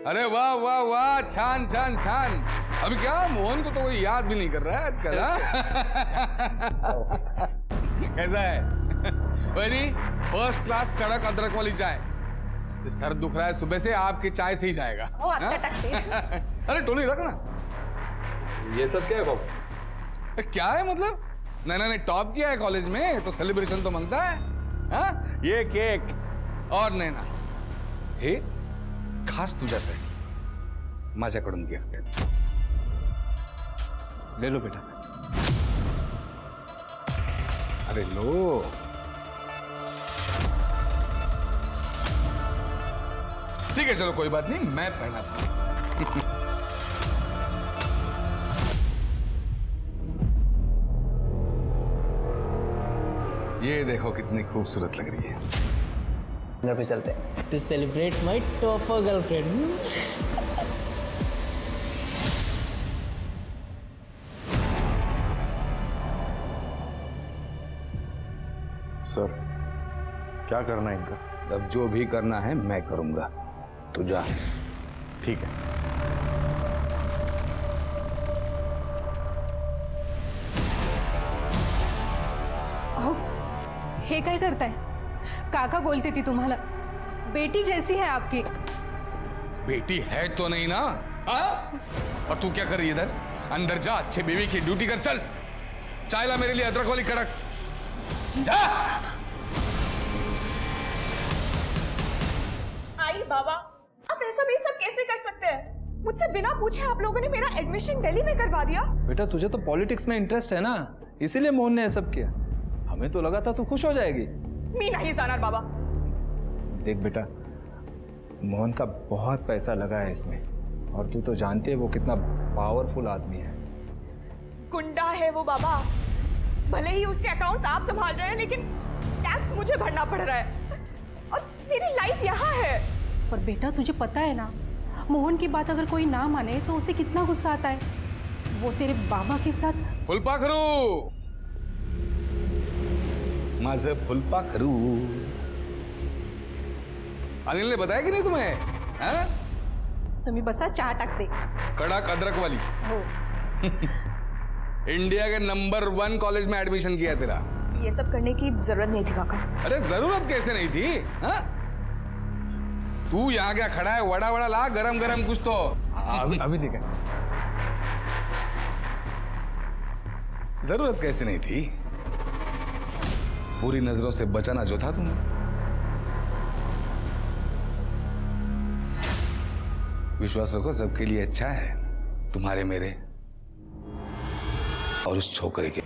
अरे वाह वाह वाह, छान छान छान। अभी क्या मोहन को तो कोई याद भी नहीं कर रहा है आजकल। कैसा है? वेरी फर्स्ट क्लास कड़क अदरक वाली चाय। सर दुख रहा है सुबह से, आपकी चाय से ही जाएगा। अरे टोनी रख ना। ये सब क्या है बाबू? क्या है मतलब? नैना ने टॉप किया है कॉलेज में तो सेलिब्रेशन तो मांगता है। हाँ? ये केक और नैना हे खास तुझ्यासाठी माझ्याकडून गिफ्ट आहे। ले लो बेटा। अरे लो। ठीक है चलो कोई बात नहीं, मैं पहनाता हूं। ये देखो कितनी खूबसूरत लग रही है। घर पे चलते हैं to celebrate my topper girlfriend. Sir क्या करना है इनका? अब जो भी करना है मैं करूंगा, तू जा। ठीक है। अहो हे काय करताय? काका बोलती थी तुम्हाला, बेटी जैसी है आपकी। बेटी है तो नहीं ना? और तू क्या कर रही है इधर? अंदर जा, अच्छे बीवी की ड्यूटी कर। चल चाय ला मेरे लिए अदरक वाली कड़क। जा। आई बाबा, आप ऐसा भी सब कैसे कर सकते हैं? मुझसे बिना पूछे आप लोगों ने मेरा एडमिशन दिल्ली में करवा दिया। बेटा तुझे तो पॉलिटिक्स में इंटरेस्ट है ना, इसीलिए मोहन ने ये सब किया। हमें तो लगा था तू खुश हो जाएगी। मी नहीं जाना बाबा। देख बेटा, मोहन का बहुत पैसा लगा है इसमें, और तू तो जानती है वो कितना पावरफुल आदमी है। गुंडा है वो बाबा। भले ही उसके अकाउंट्स आप संभाल रहे हैं, लेकिन टैक्स मुझे भरना पड़ रहा है और मेरी लाइफ यहाँ है। पर बेटा तुझे पता है ना, मोहन की बात अगर कोई ना माने तो उसे कितना गुस्सा आता है। वो तेरे बाबा के साथ फुलपाखरू, माझं फुलपाखरू। अनिल ने बताया कि नहीं तुम्हें? तुम्ही बसा, चहा टाकते। कड़क अदरक वाली। हो। इंडिया के नंबर 1 कॉलेज में एडमिशन किया तेरा। ये सब करने की जरूरत नहीं थी काका। अरे जरूरत कैसे नहीं थी? हा? तू यहाँ क्या खड़ा है? वड़ा वड़ा ला, गरम गरम कुछ तो। अभी ठीक है। जरूरत कैसे नहीं थी? बुरी नजरों से बचाना जो था तुम्हें। विश्वास रखो, सबके लिए अच्छा है, तुम्हारे, मेरे और उस छोकरे के।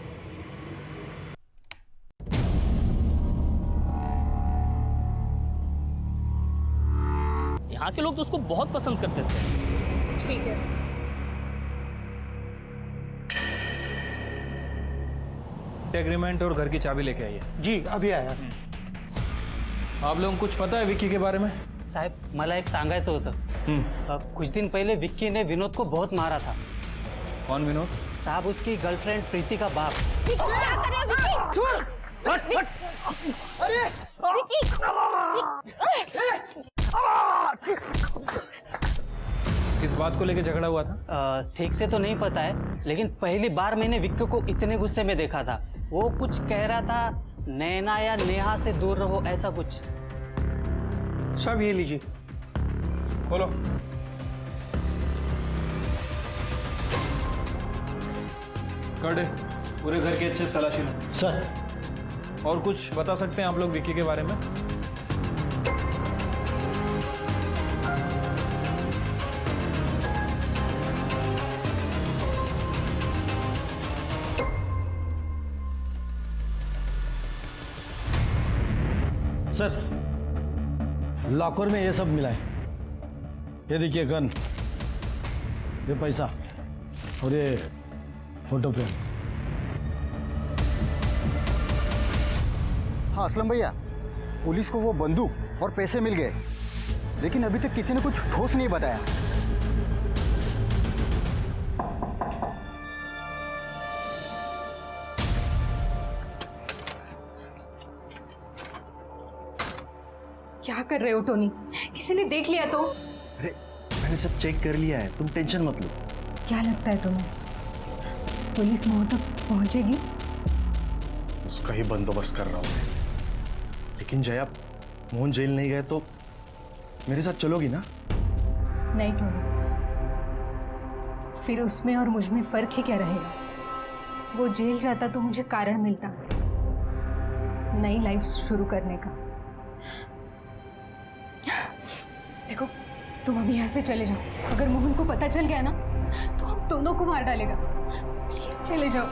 यहाँ के लोग तो उसको बहुत पसंद करते थे। ठीक है। एग्रीमेंट और घर की चाबी लेके आइए। जी अभी आया। आप लोगों को कुछ पता है विक्की के बारे में? साहेब मला एक सांगायचं होतं। कुछ दिन पहले विक्की ने विनोद को बहुत मारा था। कौन विनोद? साहब उसकी गर्लफ्रेंड प्रीति का बाप। किस बात को लेके झगड़ा हुआ था? ठीक से तो नहीं पता है, लेकिन पहली बार मैंने विक्की को इतने गुस्से में देखा था। वो कुछ कह रहा था, नैना या नेहा से दूर रहो, ऐसा कुछ। सब ये लीजिए। बोलो। कर दे, पूरे घर की अच्छे तलाशी लो। सर। और कुछ बता सकते हैं आप लोग विक्की के बारे में? सर लॉकर में ये सब मिला है। ये देखिए गन, ये पैसा और ये फोटो फ्रेम। हाँ असलम भैया, पुलिस को वो बंदूक और पैसे मिल गए, लेकिन अभी तक किसी ने कुछ ठोस नहीं बताया। क्या कर रहे हो टोनी? किसी ने देख लिया तो? अरे मैंने सब चेक कर लिया है, तुम टेंशन मत लो। क्या लगता है तुम्हें पुलिस मोहन तक पहुंचेगी? उसका ही बंदोबस्त कर रहा हूँ मैं। लेकिन जया, मोहन जेल नहीं गए तो मेरे साथ चलोगी ना? नहीं टोनी, फिर उसमें और मुझ में फर्क ही क्या रहेगा? वो जेल जाता तो मुझे कारण मिलता नई लाइफ शुरू करने का। देखो, तुम अभी यहाँ से चले जाओ। अगर मोहन को पता चल गया ना तो हम दोनों को मार डालेगा। प्लीज चले जाओ।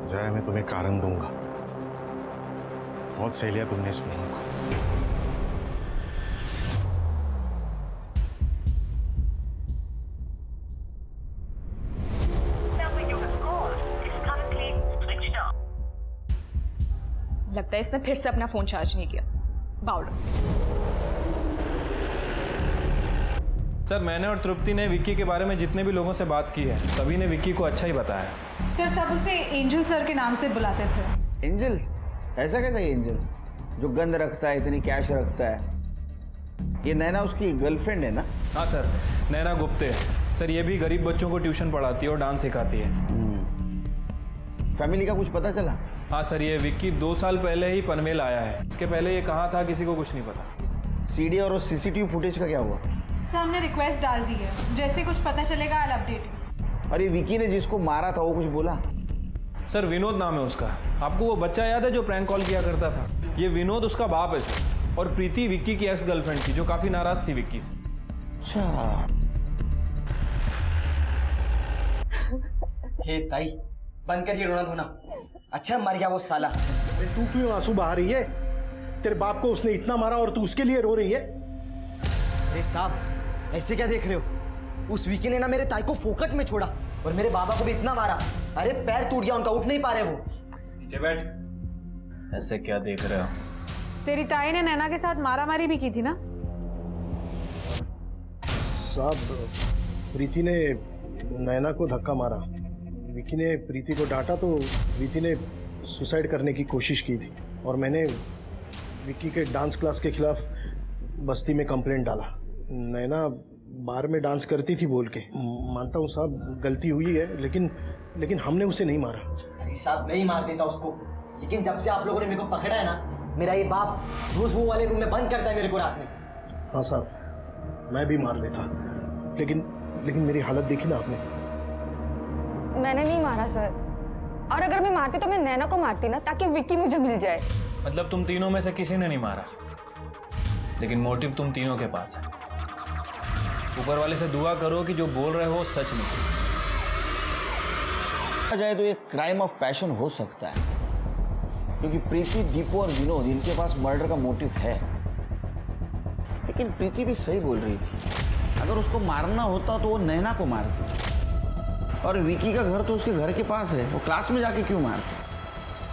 जया, मैं तुम्हें कारण दूंगा। बहुत सही लिया तुमने इस मोहन को। लगता है इसने फिर से अपना फोन चार्ज नहीं किया। बावड़ो। सर, मैंने और तृप्ति ने विक्की के बारे में जितने भी लोगों से बात की है, सभी ने विक्की को अच्छा ही बताया। सर, सब उसे एंजल सर के नाम से बुलाते थे। एंजल? ऐसा कैसा एंजल जो गंद रखता है, इतनी कैश रखता है? ये नैना उसकी गर्लफ्रेंड है ना? हाँ सर, नैना गुप्ते। सर, ये भी गरीब बच्चों को ट्यूशन पढ़ाती है और डांस सिखाती है। फैमिली का कुछ पता चला? हाँ सर, ये विक्की 2 साल पहले ही पनवेल आया है। इसके पहले ये कहाँ था किसी को कुछ नहीं पता। सीडी और सीसीटीवी फुटेज का क्या हुआ? सर, हमने रिक्वेस्ट डाल दी है, जैसे कुछ पता चलेगा आई विल अपडेट यू। और ये विक्की ने जिसको मारा था वो कुछ बोला? सर, विनोद नाम है उसका। आपको वो बच्चा याद है जो प्रैंक कॉल किया करता था? ये विनोद उसका बाप है सर। और प्रीति विक्की की एक्स गर्लफ्रेंड थी जो काफी नाराज थी विक्की से। अच्छा। हे ताई, बंद करिए रोना धोना। अच्छा मर गया वो साला। तू क्यों आंसू बहा रही है? तेरे बाप को उसने इतना मारा और तू उसके लिए रो रही है? अरे साहब, ऐसे क्या देख रहे हो? उस विकी ने ना मेरे ताई को फोकट में छोड़ा और मेरे बाबा को भी इतना मारा। अरे पैर टूट गया उनका, उठ नहीं पा रहे वो। नीचे बैठ। ऐसे क्या देख रहे हो? तेरी ताई ने नैना के साथ मारामारी भी की थी ना? साहब, प्रीति ने नैना को धक्का मारा। विकी ने प्रीति को डांटा तो प्रीति ने सुसाइड करने की कोशिश की थी और मैंने विकी के डांस क्लास के खिलाफ बस्ती में कंप्लेंट डाला। नैना बार में डांस करती थी बोल के। मानता हूँ साहब, गलती हुई है, लेकिन हमने उसे नहीं मारा। अरे साहब, नहीं मार देता उसको, लेकिन जब से आप लोगों ने मेरे को पकड़ा है ना, मेरा ये बाप रोज वो वाले रूम में बंद करता है मेरे को रात में। हाँ साहब, मैं भी मार लेता, लेकिन मेरी हालत देखी ना आपने। मैंने नहीं मारा सर, और अगर मैं मारती तो मैं नैना को मारती ना, ताकि विक्की मुझे मिल जाए। मतलब तुम तीनों में से किसी ने नहीं मारा, लेकिन मोटिव तुम तीनों के पास है। ऊपर वाले से दुआ करो कि जो बोल रहे हो सच नहीं। जाए तो ये क्राइम ऑफ पैशन हो सकता है, क्योंकि प्रीति, दीपू और विनोद, इनके पास मर्डर का मोटिव है। लेकिन प्रीति भी सही बोल रही थी, अगर उसको मारना होता तो वो नैना को मारती। और विकी का घर तो उसके घर के पास है, वो क्लास में जाके क्यों मारते?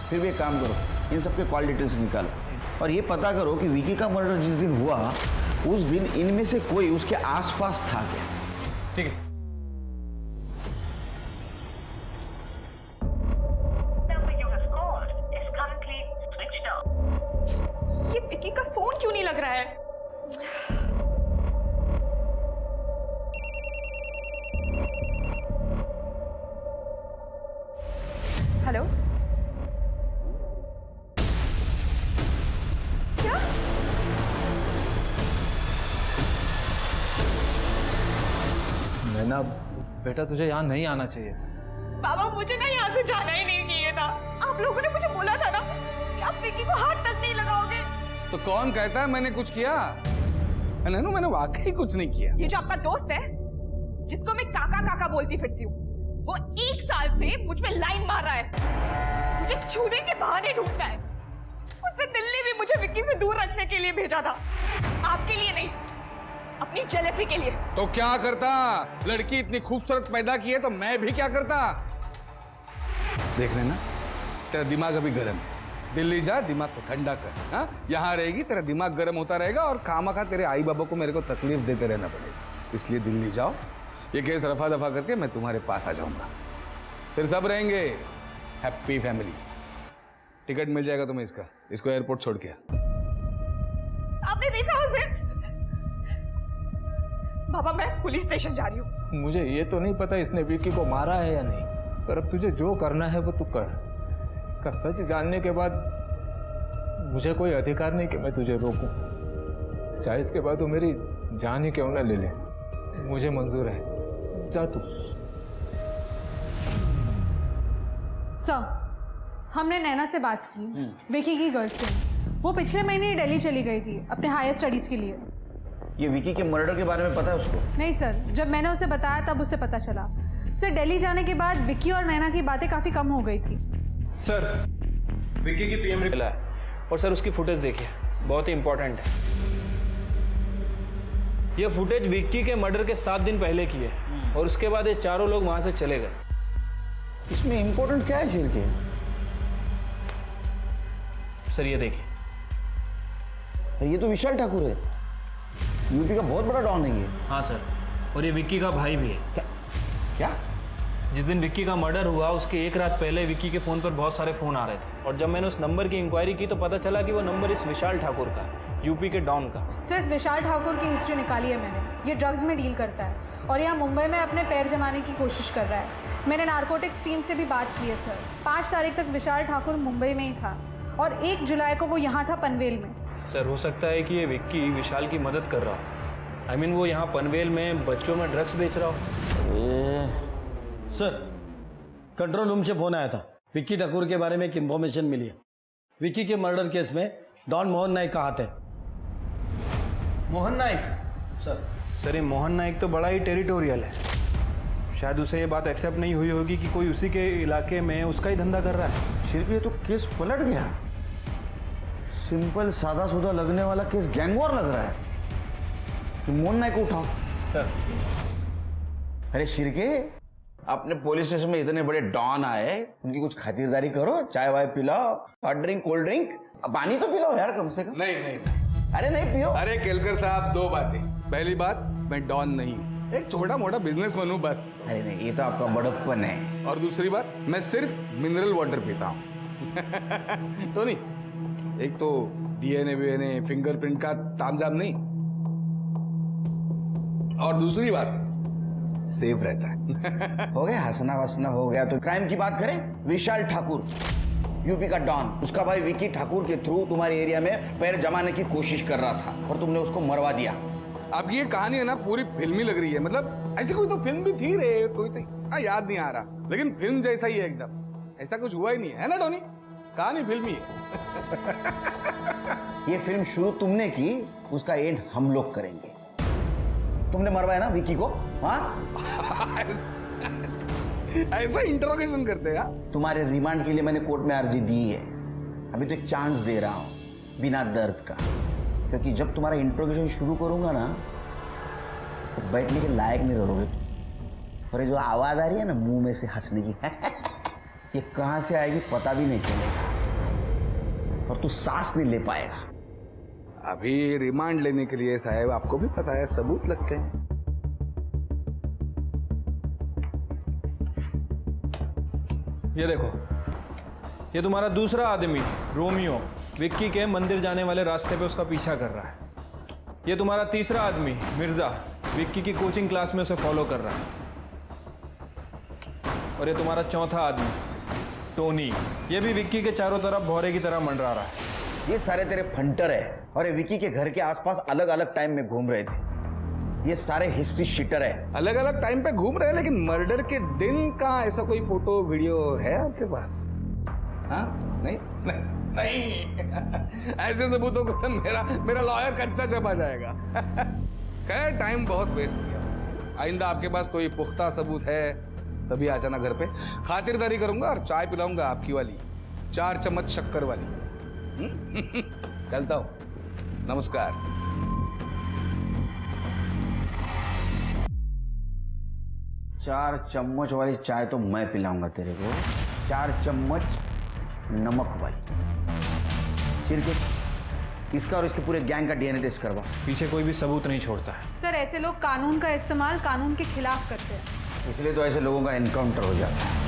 फिर भी एक काम करो, इन सबके कॉल डिटेल्स निकालो और ये पता करो कि विकी का मर्डर जिस दिन हुआ उस दिन इनमें से कोई उसके आसपास था क्या। ठीक है। ये विक्की का फोन क्यों नहीं लग रहा है? हेलो, क्या? नैना बेटा, तुझे यहाँ नहीं आना चाहिए। बाबा, मुझे ना यहाँ से जाना ही नहीं चाहिए था। आप लोगों ने मुझे बोला था ना कि आप विक्की को हाथ तक नहीं लगाओगे। तो कौन कहता है मैंने कुछ किया? नैनू, मैंने वाकई कुछ नहीं किया। ये जो आपका दोस्त है जिसको मैं काका काका बोलती फिरती हूँ, वो 1 साल से मुझ पे लाइन मार रहा है, मुझे छूने के बहाने ढूंढता है। उसने दिल्ली भी मुझे विक्की से दूर रखने के लिए भेजा था, आपके लिए नहीं, अपनी जेलसी के लिए। तो क्या करता? लड़की इतनी खूबसूरत पैदा की है तो मैं भी क्या करता? देख रहे ना, तेरा दिमाग अभी गर्म है। दिल्ली जा, दिमाग को ठंडा कर। हाँ, यहाँ रहेगी तेरा दिमाग गर्म होता रहेगा और खामखा तेरे आई बाबा को मेरे को तकलीफ देते रहना पड़ेगा। इसलिए दिल्ली जाओ, ये केस रफा दफा करके मैं तुम्हारे पास आ जाऊंगा, फिर सब रहेंगे हैप्पी फैमिली। टिकट मिल जाएगा तुम्हें इसका। इसको एयरपोर्ट छोड़ के। आपने देखा उसे? बाबा मैं पुलिस स्टेशन जा रही हूँ। मुझे ये तो नहीं पता इसने विक्की को मारा है या नहीं, पर अब तुझे जो करना है वो तू कर। इसका सच जानने के बाद मुझे कोई अधिकार नहीं कि मैं तुझे रोकूं। चाहे इसके बाद वो मेरी जान ही क्यों ना ले ले, मुझे मंजूर है। जा तू। सर, हमने नैना से बात की, विकी की गर्लफ्रेंड। वो पिछले महीने ही दिल्ली चली गई थी अपने हायर स्टडीज के लिए। ये विकी के मर्डर के बारे में पता है उसको? नहीं सर, जब मैंने उसे बताया तब उसे पता चला। सर, दिल्ली जाने के बाद विक्की और नैना की बातें काफी कम हो गई थी। सर, विक्की की पीएम रिपोर्ट है और सर उसकी फुटेज देखिए, बहुत ही इंपॉर्टेंट है। यह फुटेज विक्की के मर्डर के 7 दिन पहले की है और उसके बाद ये चारों लोग वहां से चले गए। इसमें इंपॉर्टेंट क्या है चिरके? सर ये देखिए, ये तो विशाल ठाकुर है, यूपी का बहुत बड़ा डॉन है ये। हाँ सर, और ये विक्की का भाई भी है। क्या? जिस दिन विक्की का मर्डर हुआ उसके एक रात पहले विक्की के फ़ोन पर बहुत सारे फ़ोन आ रहे थे और जब मैंने उस नंबर की इंक्वायरी की तो पता चला कि वो नंबर इस विशाल ठाकुर का है, यूपी के डॉन का। सर, इस विशाल ठाकुर की हिस्ट्री निकाली है मैंने। ये ड्रग्स में डील करता है और यहाँ मुंबई में अपने पैर जमाने की कोशिश कर रहा है। मैंने नारकोटिक्स टीम से भी बात की है सर। 5 तारीख तक विशाल ठाकुर मुंबई में ही था और 1 जुलाई को वो यहाँ था पनवेल में। सर हो सकता है कि ये विक्की विशाल की मदद कर रहा हो। आई मीन वो यहाँ पनवेल में बच्चों में ड्रग्स बेच रहा हो। सर, कंट्रोल रूम से फोन आया था। विक्की ठाकुर के बारे में एक इंफॉर्मेशन मिली है। विक्की के मर्डर केस में डॉन मोहन नाइक का हाथ है। मोहन नाइक? सर ये मोहन नाइक तो बड़ा ही टेरिटोरियल है। शायद उसे ये बात एक्सेप्ट नहीं हुई होगी कि कोई उसी के इलाके में उसका ही धंधा कर रहा है। सिर्फ ये तो केस पलट गया। सिंपल सादा सुधा लगने वाला केस गैंग वॉर लग रहा है। कि मोहन नाइक को उठाओ। सर अरे शिरके, अपने पुलिस स्टेशन में इतने बड़े डॉन आए, उनकी कुछ खातिरदारी करो, चाय वाय पिलाओ, हॉट ड्रिंक, कोल्ड ड्रिंक, पानी तो पिलाओ यार कम से कम। नहीं। अरे नहीं पियो। अरे केलकर साहब, 2 बातें। पहली बात, मैं डॉन नहीं, एक छोटा मोटा बिजनेसमैन हूं बस। अरे नहीं, ये तो आपका बड़प्पन है। और दूसरी बात, मैं सिर्फ मिनरल वाटर पीता हूं। तो नहीं, एक तो डीएनए वीएनए फिंगरप्रिंट का तामझाम नहीं, और दूसरी बात सेफ रहता है। हो गया हंसना वसना हो गया। तो क्राइम की बात करें, विशाल ठाकुर यूपी का डॉन, उसका भाई विक्की ठाकुर के थ्रू तुम्हारे एरिया में पैर जमाने की कोशिश कर रहा था और तुमने उसको मरवा दिया। अब ये कहानी है ना पूरी फिल्मी लग रही है। मतलब ऐसी कोई तो फिल्म भी थी रे, कोई तो याद नहीं आ रहा, लेकिन फिल्म जैसा ही है एकदम। ऐसा कुछ हुआ ही नहीं है ना टोनी? कहानी फिल्मी है। ये फिल्म शुरू तुमने की, उसका एंड हम लोग करेंगे। तुमने मरवाया ना विक्की को? हाँ ऐसा इंटरोगेशन करते हैं। तुम्हारे रिमांड के लिए मैंने कोर्ट में अर्जी दी है। अभी तो एक चांस दे रहा हूं बिना दर्द का, क्योंकि जब तुम्हारा इंटरोगेशन शुरू करूंगा ना तो बैठने के लायक नहीं रहोगे तुम। और ये जो आवाज आ रही है ना मुंह में से हंसने की, ये कहां से आएगी पता भी नहीं चलेगा और तू सांस नहीं ले पाएगा। अभी रिमांड लेने के लिए साहब, आपको भी पता है, सबूत लगते हैं। ये देखो, ये तुम्हारा दूसरा आदमी रोमियो विक्की के मंदिर जाने वाले रास्ते पे उसका पीछा कर रहा है। ये तुम्हारा तीसरा आदमी मिर्जा विक्की की कोचिंग क्लास में उसे फॉलो कर रहा है। और ये तुम्हारा चौथा आदमी टोनी, ये भी विक्की के चारों तरफ भौरे की तरह मंडरा रहा है। ये सारे तेरे फंटर है और ये विक्की के घर के आसपास अलग अलग टाइम में घूम रहे थे। ये सारे हिस्ट्री शीटर है। अलग अलग टाइम पे घूम रहे हैं, लेकिन मर्डर के दिन का ऐसा कोई फोटो वीडियो है आपके पास? हाँ? नहीं नहीं। ऐसे सबूतों को तो मेरा लॉयर कच्चा चबा जाएगा। खैर टाइम बहुत वेस्ट किया। आइंदा आपके पास कोई पुख्ता सबूत है तभी आ जाना घर पे, खातिरदारी करूंगा और चाय पिलाऊंगा आपकी वाली 4 चम्मच शक्कर वाली। चलता हूं, नमस्कार। चार चम्मच वाली चाय तो मैं पिलाऊंगा तेरे को, 4 चम्मच नमक वाली। सिर्फ इसका और इसके पूरे गैंग का डीएनए टेस्ट करवा। पीछे कोई भी सबूत नहीं छोड़ता है। सर, ऐसे लोग कानून का इस्तेमाल कानून के खिलाफ करते हैं, इसलिए तो ऐसे लोगों का एनकाउंटर हो जाता है।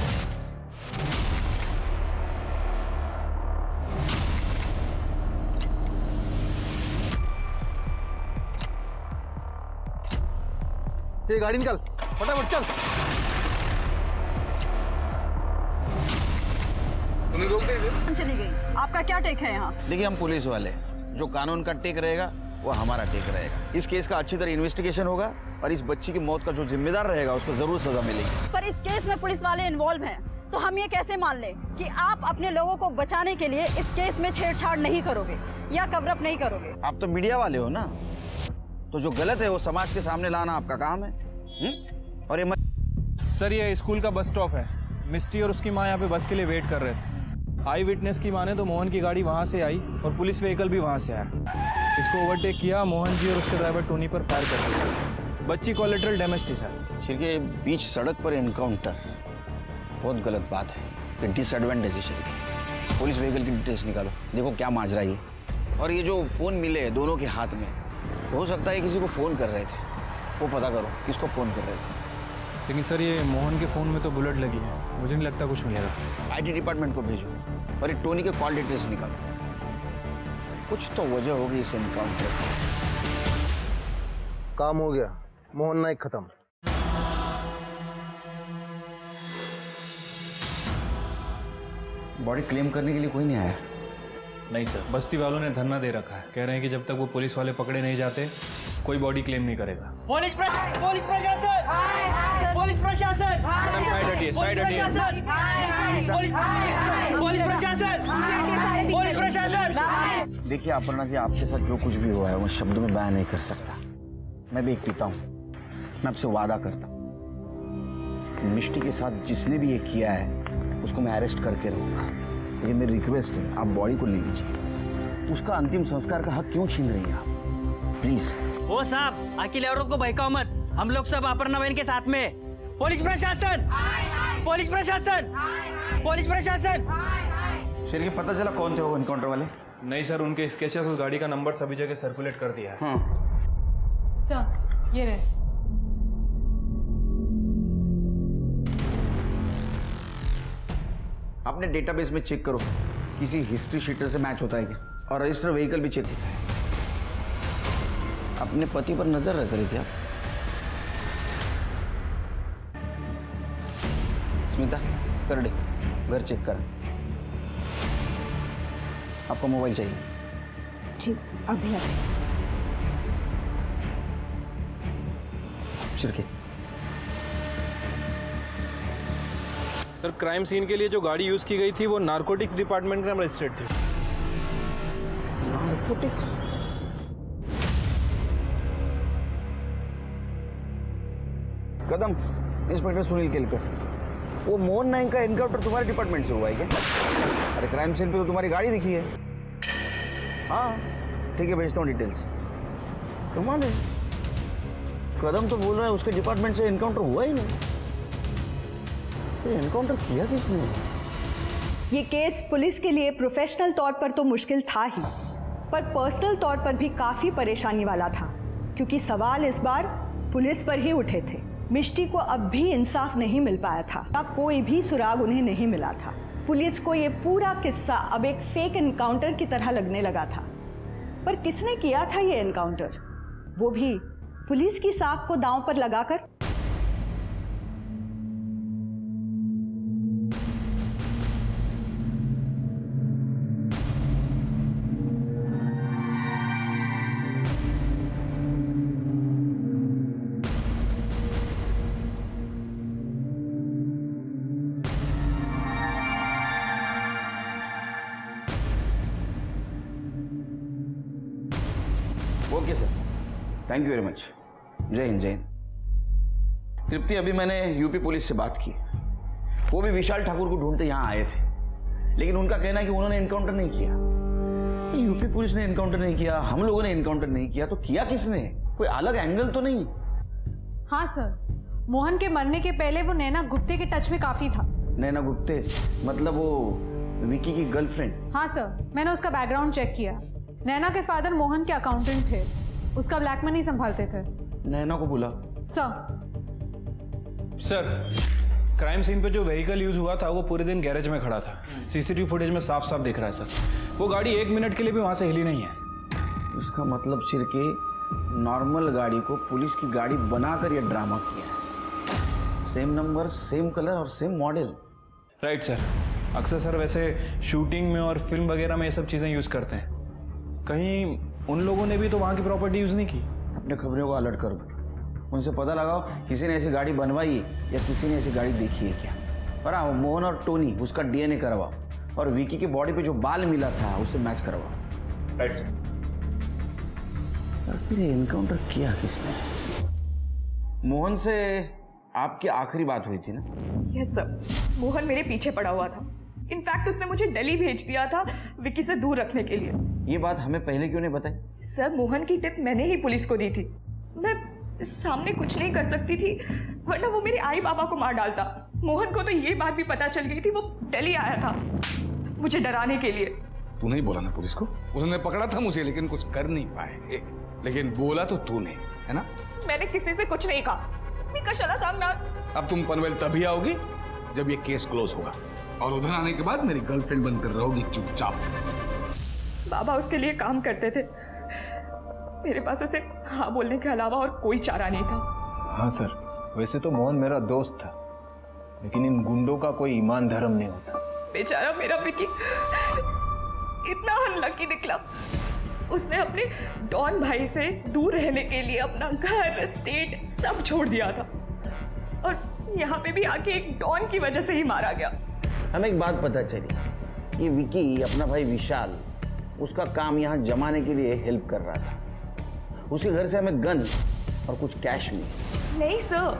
ये गाड़ी निकाल, फटाफट चल। तूने रोक दी चली गई। आपका क्या टेक है यहाँ? देखिए हम पुलिस वाले, जो कानून का टेक रहेगा वो हमारा टेक रहेगा। इस केस का अच्छी तरह इन्वेस्टिगेशन होगा और इस बच्ची की मौत का जो जिम्मेदार रहेगा उसको जरूर सजा मिलेगी। पर इस केस में पुलिस वाले इन्वॉल्व हैं, तो हम ये कैसे मान लें कि आप अपने लोगों को बचाने के लिए इस केस में छेड़छाड़ नहीं करोगे या कवर अप नहीं करोगे? आप तो मीडिया वाले हो ना, तो जो गलत है वो समाज के सामने लाना आपका काम है। और ये सर, ये स्कूल का बस स्टॉप है। मिस्टी और उसकी माँ यहाँ पे बस के लिए वेट कर रहे थे। आई विटनेस की माने तो मोहन की गाड़ी वहाँ से आई और पुलिस व्हीकल भी वहाँ से आया। इसको ओवरटेक किया, मोहन जी और उसके ड्राइवर टोनी पर फायर कर दिया। बच्ची कोलेटरल डैमेज थी सर। शिरके, बीच सड़क पर एनकाउंटर बहुत गलत बात है, ये डिसएडवांटेज है शिरके। पुलिस व्हीकल की डिटेल्स निकालो, देखो क्या माजरा ये। और ये जो फोन मिले दोनों के हाथ में, हो सकता है किसी को फोन कर रहे थे, वो पता करो किसको फोन कर रहे थे। लेकिन सर, ये मोहन के फोन में तो बुलेट लगी है, मुझे नहीं लगता कुछ मिलेगा। आईटी डिपार्टमेंट को भेजो और ये टोनी के कॉल डिटेल्स निकालो। कुछ तो वजह होगी इस एनकाउंटर की। काम हो गया, मोहन नाइक खत्म। बॉडी क्लेम करने के लिए कोई नहीं आया? नहीं सर, बस्ती वालों ने धरना दे रखा है। कह रहे हैं कि जब तक वो पुलिस वाले पकड़े नहीं जाते कोई बॉडी क्लेम नहीं करेगा। पुलिस प्रशासन, पुलिस प्रशासन, पुलिस प्रशासन, पुलिस प्रशासन। देखिए अपर्णा जी, आपके साथ जो कुछ भी हुआ है मैं शब्दों में बयान नहीं कर सकता। मैं भी एक पिता हूँ, मैं आपसे वादा करता हूँ मिष्टी के साथ जिसने भी ये किया है उसको मैं अरेस्ट करके रहूंगा। लेकिन मेरी रिक्वेस्ट है, आप बॉडी को ले लीजिए। उसका अंतिम संस्कार का हक क्यों छीन रही हैं आप? प्लीज। ओ साहब, अकेले औरत को बहकाओ मत, हम लोग सब अपर्णा बहन के साथ में। पुलिस प्रशासन, पुलिस प्रशासन, पुलिस प्रशासन। शेर के पता चला कौन थे वो एनकाउंटर वाले? नहीं सर, उनके स्केचेस उस गाड़ी का नंबर सभी जगह सर्कुलेट कर दिया है। हाँ सर, ये रहे। अपने डेटाबेस में चेक करो किसी हिस्ट्री शीटर से मैच होता है क्या, और रजिस्टर व्हीकल भी चेक किया है। अपने पति पर नजर रख रहे थे आप। स्मिता, कर दे, घर चेक कर। आपको मोबाइल चाहिए? जी अभी शिरके। सर, क्राइम सीन के लिए जो गाड़ी यूज की गई थी वो नारकोटिक्स डिपार्टमेंट में रजिस्टर्ड थी। नारकोटिक्स? कदम, इंस्पेक्टर सुनील केलकर, वो मोहन नाइक का एनकाउंटर तुम्हारे डिपार्टमेंट से हुआ है क्या? अरे क्राइम सीन पे तो तुम्हारी गाड़ी दिखी है। हाँ ठीक है, भेजता हूँ डिटेल्स। कमाल है, कदम तो बोल रहा है उसके डिपार्टमेंट से एनकाउंटर हुआ ही नहीं। तो एनकाउंटर किया किसने? ये केस पुलिस के लिए प्रोफेशनल तौर पर तो मुश्किल था ही, पर पर्सनल तौर पर भी काफी परेशानी वाला था, क्योंकि सवाल इस बार पुलिस पर ही उठे थे। मिष्टी को अब भी इंसाफ नहीं मिल पाया था, अब कोई भी सुराग उन्हें नहीं मिला था। पुलिस को ये पूरा किस्सा अब एक फेक एनकाउंटर की तरह लगने लगा था। पर किसने किया था ये एनकाउंटर, वो भी पुलिस की साख को दांव पर लगाकर? Okay sir, thank you very much. जय हिंद, जय हिंद। तृप्ति, अभी मैंने यूपी पुलिस से बात की, वो भी विशाल ठाकुर को ढूंढते यहाँ आए थे, लेकिन उनका कहना है कि उन्होंने एनकाउंटर नहीं किया। यूपी पुलिस ने एनकाउंटर नहीं किया, हम लोगों ने एनकाउंटर नहीं किया, तो किया किसने? कोई अलग एंगल तो नहीं? हाँ सर, मोहन के मरने के पहले वो नैना गुप्ते के टच में काफी था। नैना गुप्ते मतलब वो विकी की गर्लफ्रेंड? हाँ सर, मैंने उसका बैकग्राउंड चेक किया। नैना के फादर मोहन के अकाउंटेंट थे, उसका ब्लैक मनी संभालते थे। नैना को बुला। सर, क्राइम सीन पे जो व्हीकल यूज हुआ था वो पूरे दिन गैरेज में खड़ा था। सीसीटीवी फुटेज में साफ साफ दिख रहा है सर, वो गाड़ी 1 मिनट के लिए भी वहां से हिली नहीं है। इसका मतलब शिरके नॉर्मल गाड़ी को पुलिस की गाड़ी बनाकर ये ड्रामा किया है। सेम नंबर, सेम कलर और सेम मॉडल। Right sir. अक्सर सर वैसे शूटिंग में और फिल्म वगैरह में ये सब चीज़ें यूज़ करते हैं। कहीं उन लोगों ने भी तो वहाँ की प्रॉपर्टी यूज़ नहीं की? अपने खबरों को अलर्ट कर दो, उनसे पता लगाओ किसी ने ऐसी गाड़ी बनवाई या किसी ने ऐसी गाड़ी देखी है क्या। और हाँ, मोहन और टोनी उसका डीएनए करवाओ और विकी की बॉडी पे जो बाल मिला था उससे मैच करवाओ। Right sir. फिर एनकाउंटर किया किसने? मोहन से आपकी आखिरी बात हुई थी ना? यस सर, मोहन मेरे पीछे पड़ा हुआ था। इनफैक्ट उसने मुझे दिल्ली भेज दिया था विकी से दूर रखने के लिए। ये बात हमें पहले क्यों नहीं बताई? सर, मोहन की टिप मैंने ही पुलिस को दी थी। मैं सामने कुछ नहीं कर सकती थी, वरना वो मेरे आई बाबा को मार डालता। मोहन को तो ये बात भी पता चल गई थी, वो दिल्ली आया था मुझे डराने के लिए। तू नहीं बोला ना पुलिस को? उसने पकड़ा था मुझे लेकिन कुछ कर नहीं पाए, लेकिन बोला तो तूने, है ना? मैंने किसी से कुछ नहीं कहा। मैं कशाला सांगना। अब तुम पनवेल तभी आओगी जब ये केस क्लोज होगा, और उधर आने के बाद मेरी गर्लफ्रेंड बनकर रहोगी चुपचाप। बाबा उसके लिए काम करते थे, मेरे पास उसे हाँ बोलने के अलावा और कोई चारा नहीं था। हाँ सर, वैसे तो मोहन मेरा दोस्त था, लेकिन इन गुंडों का कोई ईमान धर्म नहीं होता। बेचारा मेरा विकी इतना अनलकी निकला। उसने अपने डॉन भाई से दूर रहने के लिए अपना घर, स्टेट सब छोड़ दिया था, और यहाँ पे भी आके एक डॉन की वजह से ही मारा गया। हमें एक बात पता चली, ये विकी अपना भाई विशाल उसका काम यहाँ जमाने के लिए हेल्प कर रहा था। उसके घर से हमें गन और कुछ कैश मिली। नहीं सर,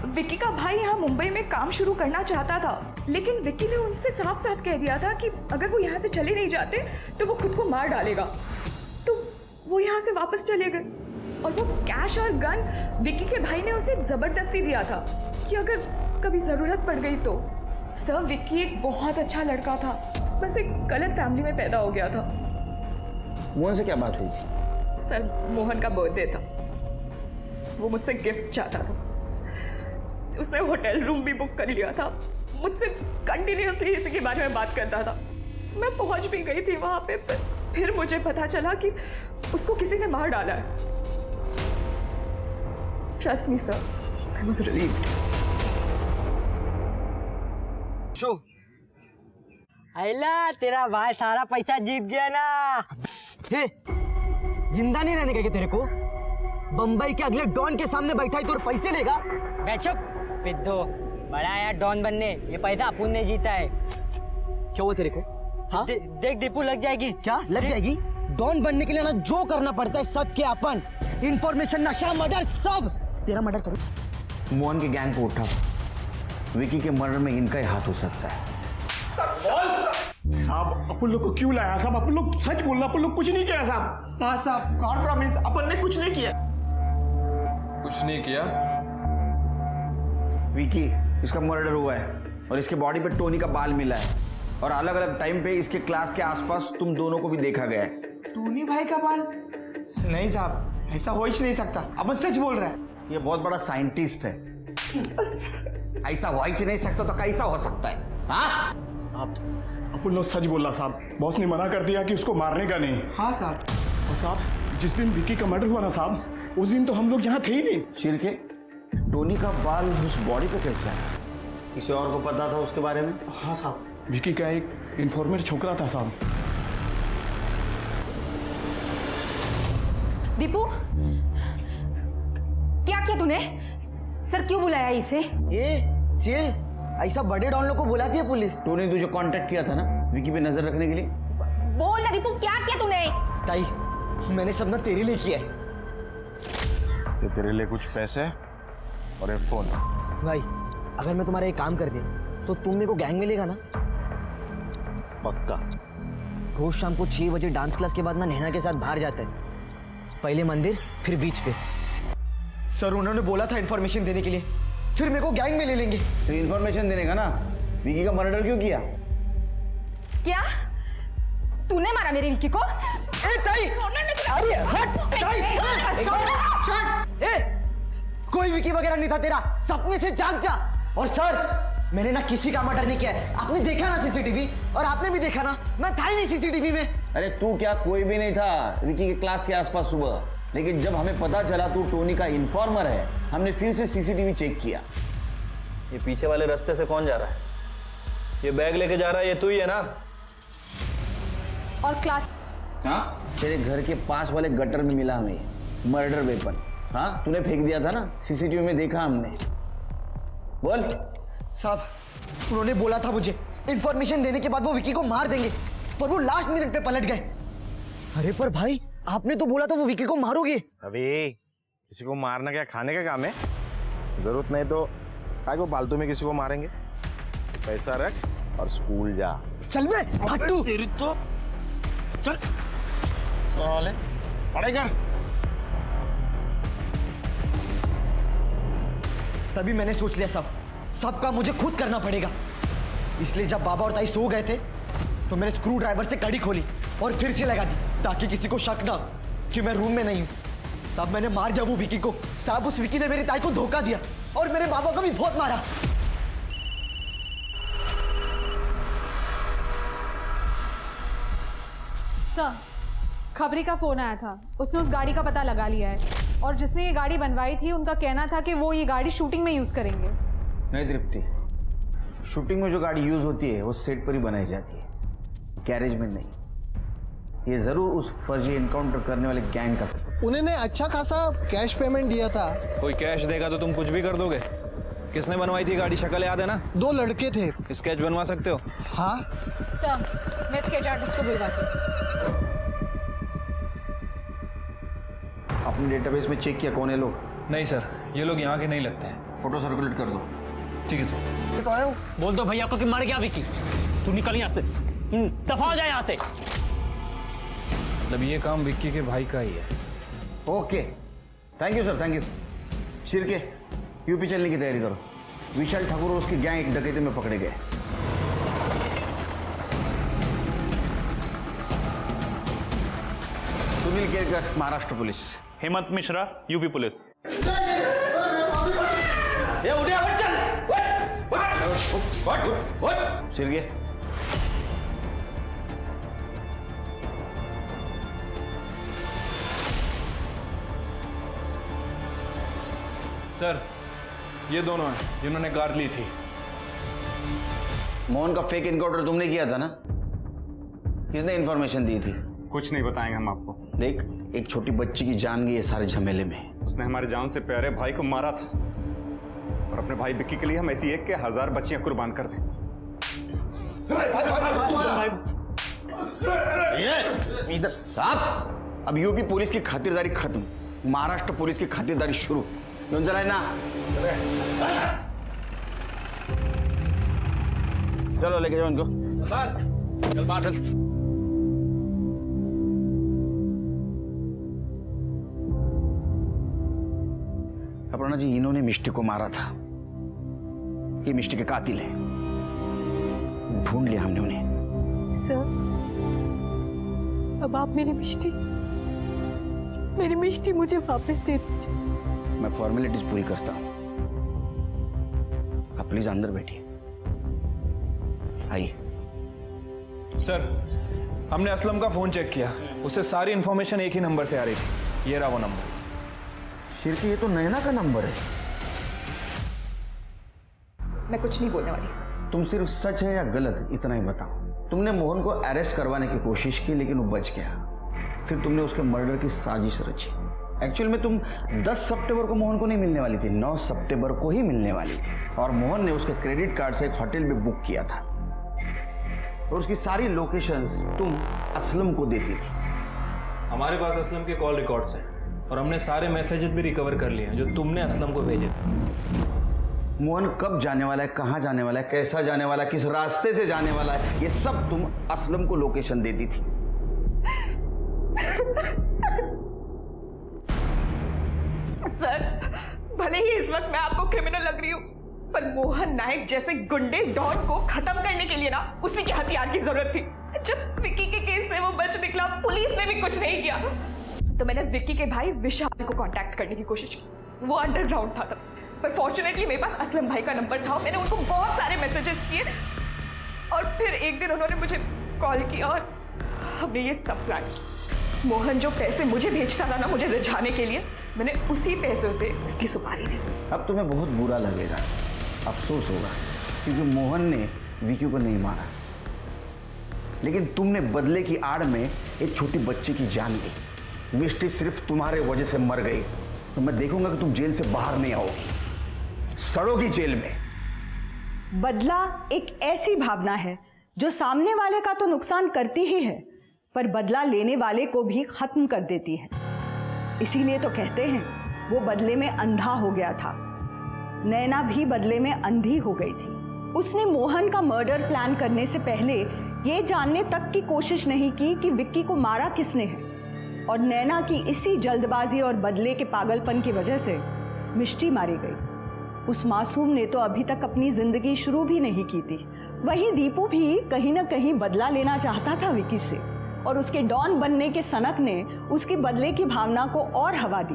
विकी का भाई यहाँ मुंबई में काम शुरू करना चाहता था, लेकिन विकी ने उनसे साफ साफ कह दिया था कि अगर वो यहाँ से चले नहीं जाते तो वो खुद को मार डालेगा। तो वो यहाँ से वापस चले गए, और वो कैश और गन विकी के भाई ने उसे जबरदस्ती दिया था कि अगर कभी जरूरत पड़ गई तो। सर, विकी एक बहुत अच्छा लड़का था, बस एक गलत फैमिली में पैदा हो गया था। मोहन से क्या बात हुई थी? सर, मोहन का बर्थडे था, वो मुझसे गिफ्ट चाहता था। उसने होटल रूम भी बुक कर लिया था, मुझसे कंटिन्यूअसली इसी के बारे में बात करता था। मैं पहुंच भी गई थी वहां पे, फिर मुझे पता चला कि उसको किसी ने मार डाला है। Trust me sir, I was relieved. शो आइला, तेरा भाई सारा पैसा जीत गया ना। हे, जिंदा नहीं रहने का क्या तेरे को? बंबई के अगले डॉन के सामने बैठा है तो पैसे लेगा? बैचो पिद्दो, बड़ा यार डॉन बनने, ये पैसा अपन ने जीता है। क्या हुआ तेरे को? हाँ? देख दीपू, लग जाएगी। क्या लग जाएगी? डॉन बनने के लिए ना जो करना पड़ता है सब के अपन, इंफॉर्मेशन, नशा, मर्डर, सब। तेरा मर्डर करो। मोहन के गैंग को उठा, विकी के मर्डर में इनका ही हाथ हो सकता है। साहब, अपन लोग को क्यों लाया साहब? अपन लोग सच बोलना, अपन लोग कुछ नहीं किया साहब। हाँ साहब, गॉड प्रॉमिस, अपन ने कुछ नहीं किया। कुछ नहीं किया? विकी, इसका मर्डर हुआ है और इसके बॉडी पे टोनी का बाल मिला है, और अलग अलग टाइम पे इसके क्लास के आसपास तुम दोनों को भी देखा गया है। टोनी भाई का बाल? नहीं साहब, ऐसा हो ही नहीं सकता, अपन सच बोल रहा है। ये बहुत बड़ा साइंटिस्ट है, ऐसा हो ही नहीं सकता तो कैसा हो सकता है? हाँ साहब, अपन लोग सच बोला साहब। बॉस ने मना कर दिया कि उसको मारने का नहीं। हाँ साहब। और साहब, जिस दिन विकी का मर्डर हुआ ना साहब, उस दिन तो हम लोग यहाँ थे ही नहीं। शिरके, टोनी का बाल उस बॉडी पे कैसे आया? किसी और को पता था उसके बारे में? हाँ साहब, विकी का एक इन्फॉर्मर छोकरा था साहब। दीपू, क्या किया तूने? सर, क्यों बुलाया इसे? ये चिल, ऐसा बड़े डॉन लोग को बुलाती है पुलिस। टोनी तुझे कांटेक्ट किया था ना विकी पे नजर रखने के लिए? बोल ना दीपू, क्या किया तूने? ताई, मैंने सब ना तेरे लिए किया है। ये तेरे लिए कुछ पैसे और ये फोन। भाई, अगर मैं तुम्हारा एक काम कर दिया तो तुम मेरे को गैंग में लेगा ना? पक्का। रोज शाम को 6 बजे डांस क्लास के बाद ना नैना के साथ बाहर जाता है, पहले मंदिर फिर बीच पे। सर, उन्होंने बोला था इन्फॉर्मेशन देने के लिए, फिर मेरे को गैंग में ले लेंगे। तो इन्फॉर्मेशन देने का ना, विकी का मर्डर क्यों किया? क्या तूने मारा मेरे विकी को? ए ताई, अरे हट ताई, कोई विकी वगैरह नहीं था, तेरा सपने से जाग जा। और सर, मैंने ना किसी का मर्डर नहीं किया है। आपने देखा ना सीसीटीवी, और आपने भी देखा ना, मैं था ही नहीं सीसीटीवी में। अरे तू क्या, कोई भी नहीं था विकी के क्लास के आसपास सुबह। लेकिन जब हमें पता चला तू टोनी का इन्फॉर्मर है, हमने फिर से सीसीटीवी चेक किया। ये पीछे वाले रास्ते से कौन जा रहा है? ये बैग लेके जा रहा है, ये तू ही है ना? और क्लास हाँ, तेरे घर के पास वाले गटर में मिला हमें मर्डर वेपन। हाँ, तूने फेंक दिया था ना, सीसीटीवी में देखा हमने। बोल। साहब, उन्होंने बोला था मुझे इंफॉर्मेशन देने के बाद वो विकी को मार देंगे, पर वो लास्ट मिनट पे पलट गए। अरे पर भाई, आपने तो बोला था वो विकी को मारोगे। अबे किसी को मारना क्या खाने का काम है? जरूरत नहीं तो काय को फालतू में किसी को मारेंगे। पैसा रख और स्कूल जा। चल बे हट्टू। तेरी तो चल साले, पढ़ाई कर। तभी मैंने सोच लिया सब काम मुझे खुद करना पड़ेगा। इसलिए जब बाबा और ताई सो गए थे तो मैंने स्क्रू ड्राइवर से कड़ी खोली और फिर से लगा दी, ताकि किसी को शक ना कि मैं रूम में नहीं हूं। साहब, मैंने मार दिया वो विकी को। साहब, उस विकी ने मेरी ताई को धोखा दिया और मेरे बाबा को भी बहुत मारा। सर, खबरी का फोन आया था, उसने उस गाड़ी का पता लगा लिया है और जिसने ये गाड़ी बनवाई थी उनका कहना था कि वो ये गाड़ी शूटिंग में यूज करेंगे। नहीं तृप्ति, शूटिंग में जो गाड़ी यूज होती है वो सेट पर ही बनाई जाती है, गैरेज में नहीं। ये जरूर उस फर्जी एनकाउंटर करने वाले गैंग का था। उन्होंने अच्छा खासा कैश पेमेंट दिया था। कोई कैश देगा तो तुम कुछ भी कर दोगे? किसने बनवाई थी गाड़ी, शक्ल याद है ना? 2 लड़के थे। स्केच बनवा सकते हो? हाँ सर, मैं स्केच आर्टिस्ट को बुलवाती हूँ। अपने डेटाबेस में चेक किया कौन है लोग? नहीं सर, ये लोग यहाँ के नहीं लगते हैं। फोटो सर्कुलेट कर दो। ठीक है सर। ये तो आया हूँ। बोल दो भैया को कि मर गया विकी। तू निकल यहाँ से, दफा हो जाए यहाँ से। मतलब ये काम विक्की के भाई का ही है। Okay, thank you sir, thank you. Shirke, UP चलने की तैयारी करो। विशाल ठाकुर और उसकी गैंग एक डकैती में पकड़े गए। Sunil Kerkar, Maharashtra police. Hemant Mishra, UP police. Shirke, sir, ये दोनों हैं जिन्होंने कार ली थी। मोहन का फेक एनकाउंटर तुमने किया था ना? किसने इंफॉर्मेशन दी थी? कुछ नहीं बताएंगे हम आपको। देख, एक छोटी बच्ची की जान गई है सारे झमेले में। उसने हमारे जान से प्यारे भाई को मारा था और अपने भाई विक्की के लिए हम ऐसी एक के 1000 बच्चियां कुर्बान कर दें। साहब, अब यूपी पुलिस की खातिरदारी खत्म, महाराष्ट्र पुलिस की खातिरदारी शुरू। क्यों चलाए ना? चलो लेके जाओ इनको। चल बाहर चल। अपर्णा जी, इन्होंने मिष्टी को मारा था। ये मिष्टी के कातिल है। ढूंढ लिया हमने उन्हें। सर, अब आप मेरी मिष्टी मुझे वापस दे दीजिए। मैं फॉर्मेलिटीज पूरी करता हूं। आप प्लीज अंदर बैठिए। आइए। सर, हमने असलम का फोन चेक किया, उससे सारी इंफॉर्मेशन एक ही नंबर से आ रही थी। ये रहा वो नंबर। शिरके, ये तो नैना का नंबर है। मैं कुछ नहीं बोलने वाली। तुम सिर्फ सच है या गलत इतना ही बताओ। तुमने मोहन को अरेस्ट करवाने की कोशिश की लेकिन वो बच गया। फिर तुमने उसके मर्डर की साजिश रची। एक्चुअल में तुम 10 सितंबर को मोहन को नहीं मिलने वाली थी, 9 सितंबर को ही मिलने वाली थी। और मोहन ने उसके क्रेडिट कार्ड से एक होटल भी बुक किया था और उसकी सारी लोकेशंस तुम असलम को देती थी। हमारे पास असलम के कॉल रिकॉर्ड्स हैं और हमने सारे मैसेजेस भी रिकवर कर लिए हैं जो तुमने असलम को भेजे थे। मोहन कब जाने वाला है, कहाँ जाने वाला है, कैसा जाने वाला है, किस रास्ते से जाने वाला है, ये सब तुम असलम को लोकेशन देती थी। सर, भले ही इस वक्त मैं आपको क्रिमिनल लग रही हूँ, पर मोहन नायक जैसे गुंडे डॉन को खत्म करने के लिए ना उसी के हथियार की जरूरत थी। जब विक्की के केस से वो बच निकला, पुलिस ने भी कुछ नहीं किया, तो मैंने विक्की के भाई विशाल को कांटेक्ट करने की कोशिश की। वो अंडरग्राउंड था तब, पर फॉर्चुनेटली मेरे पास असलम भाई का नंबर था। मैंने उनको बहुत सारे मैसेजेस किए और फिर एक दिन उन्होंने मुझे कॉल किया और हमने ये सब प्लान किया। मोहन जो पैसे मुझे भेजता था ना मुझे रिझाने के लिए, मैंने उसी पैसों से इसकी सुपारी दी। अब तुम्हें बहुत बुरा लगेगा, अफसोस होगा, क्योंकि मोहन ने विक्की को नहीं मारा, लेकिन तुमने बदले की आड़ में एक छोटी बच्ची की जान ली। मिष्टी सिर्फ तुम्हारे वजह से मर गई, तो मैं देखूंगा कि तुम जेल से बाहर नहीं आओगी, सड़ोगी जेल में। बदला एक ऐसी भावना है जो सामने वाले का तो नुकसान करती ही है, पर बदला लेने वाले को भी खत्म कर देती है। इसीलिए तो कहते हैं वो बदले में अंधा हो गया था। नैना भी बदले में अंधी हो गई थी। उसने मोहन का मर्डर प्लान करने से पहले ये जानने तक की कोशिश नहीं की कि विक्की को मारा किसने है, और नैना की इसी जल्दबाजी और बदले के पागलपन की वजह से मिष्टी मारी गई। उस मासूम ने तो अभी तक अपनी जिंदगी शुरू भी नहीं की थी। वहीं दीपू भी कहीं ना कहीं बदला लेना चाहता था विक्की से, और उसके डॉन बनने के सनक ने उसकी बदले की भावना को और हवा दी।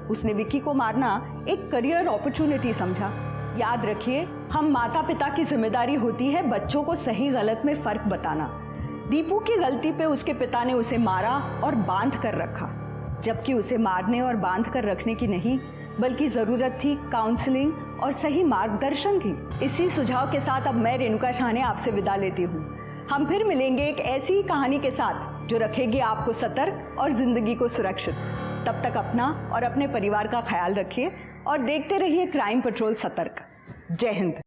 उसने विक्की को मारना एक करियर अपॉर्चुनिटी समझा। याद रखिए, हम माता पिता की जिम्मेदारी होती है बच्चों को सही गलत में फर्क बताना। दीपू की गलती पे उसके पिता ने उसे मारा और बांध कर रखा, जबकि उसे मारने और बांध कर रखने की नहीं, बल्कि जरूरत थी काउंसलिंग और सही मार्गदर्शन की। इसी सुझाव के साथ अब मैं रेणुका शाहने आपसे विदा लेती हूँ। हम फिर मिलेंगे एक ऐसी ही कहानी के साथ जो रखेगी आपको सतर्क और जिंदगी को सुरक्षित। तब तक अपना और अपने परिवार का ख्याल रखिए और देखते रहिए क्राइम पेट्रोल सतर्क। जय हिंद।